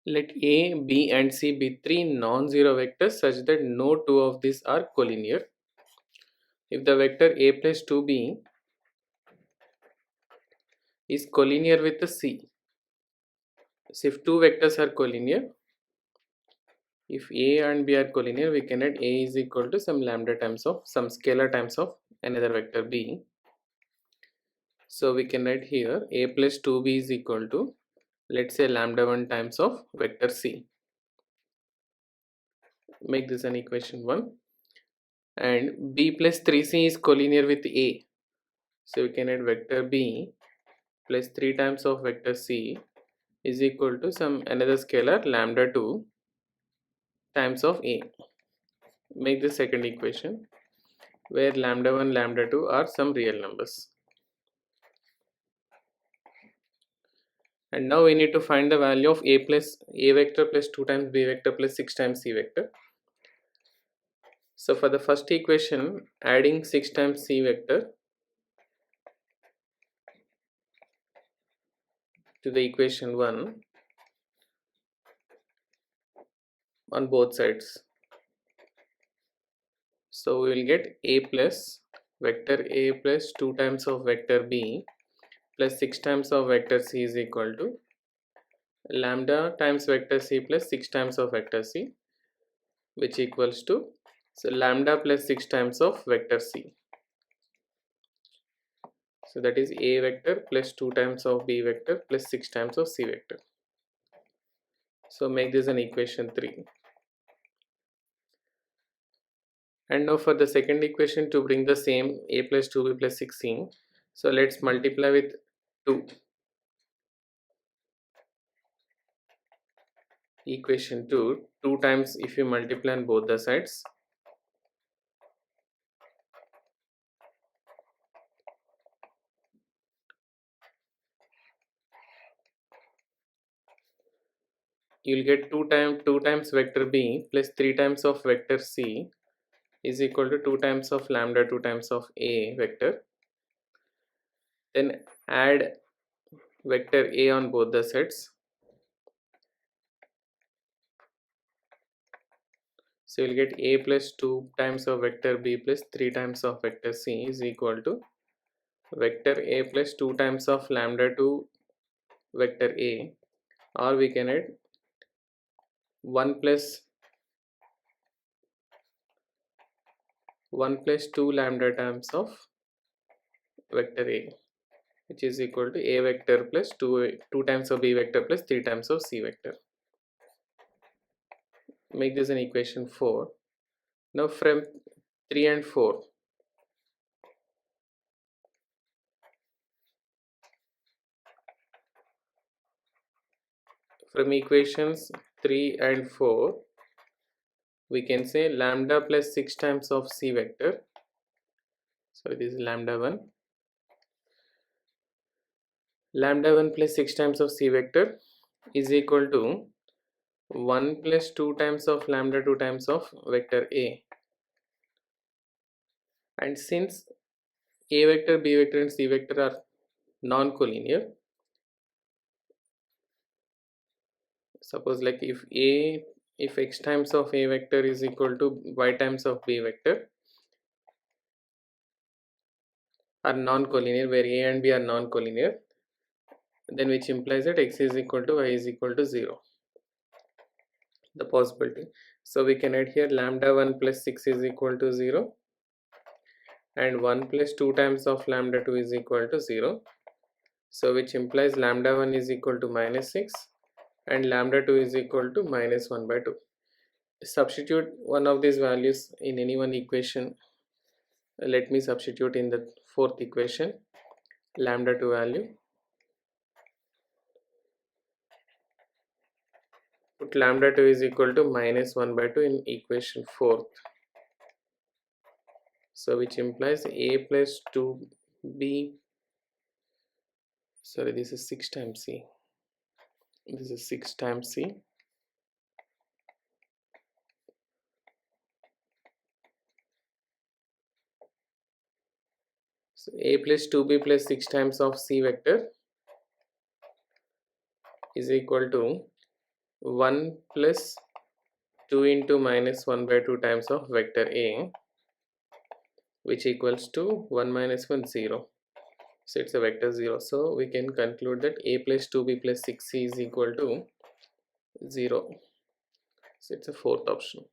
Let A, B and C be three non-zero vectors such that no two of these are collinear. If the vector A plus 2B is collinear with the C, so if two vectors are collinear, if A and B are collinear, we can write A is equal to some lambda times of some scalar times of another vector B. So we can write here A plus 2B is equal to, let's say, lambda 1 times of vector C. Make this an equation 1. And B plus 3C is collinear with A. So we can write vector B plus 3 times of vector C is equal to some another scalar lambda 2 times of A. Make the second equation where lambda 1 lambda 2 are some real numbers. And now we need to find the value of A vector plus 2 times B vector plus 6 times C vector. So for the first equation, adding 6 times C vector to the equation 1 on both sides. So we will get A plus vector A plus 2 times of vector B plus 6 times of vector C is equal to lambda times vector C plus 6 times of vector C, which equals to, so lambda plus 6 times of vector C. So that is A vector plus 2 times of B vector plus 6 times of C vector. So make this an equation 3. And now for the second equation, to bring the same A plus 2B plus 6C, so let's multiply with 2. Equation 2 times, if you multiply on both the sides, you'll get 2 times vector B plus 3 times of vector C is equal to 2 times of lambda 2 times of A vector. Then add vector A on both the sides. So you'll get A plus 2 times of vector B plus 3 times of vector C is equal to vector A plus 2 times of lambda 2 vector A, or we can add 1 plus 2 lambda times of vector A, which is equal to A vector plus 2 times of B vector plus 3 times of C vector. Make this an equation 4. Now from 3 and 4, from equations 3 and 4, we can say lambda plus 6 times of C vector. So this is lambda 1. Lambda 1 plus 6 times of C vector is equal to 1 plus 2 times of lambda 2 times of vector A. And since A vector, B vector and C vector are non-collinear, suppose like if x times of A vector is equal to y times of B vector are non-collinear, where A and B are non-collinear, then which implies that x is equal to y is equal to 0, the possibility. So we can add here lambda 1 plus 6 is equal to 0 and 1 plus 2 times of lambda 2 is equal to 0. So which implies lambda 1 is equal to minus 6 and lambda 2 is equal to minus 1 by 2. Substitute one of these values in any one equation. Let me substitute in the fourth equation lambda 2 value. Put lambda 2 is equal to minus 1 by 2 in equation 4th. So which implies A plus 2B, sorry, this is 6 times C. This is 6 times C. So A plus 2B plus 6 times of C vector is equal to 1 plus 2 into minus 1 by 2 times of vector A, which equals to 1 minus 1 0. So it's a vector 0. So we can conclude that A plus 2B plus 6C is equal to 0. So it's a fourth option.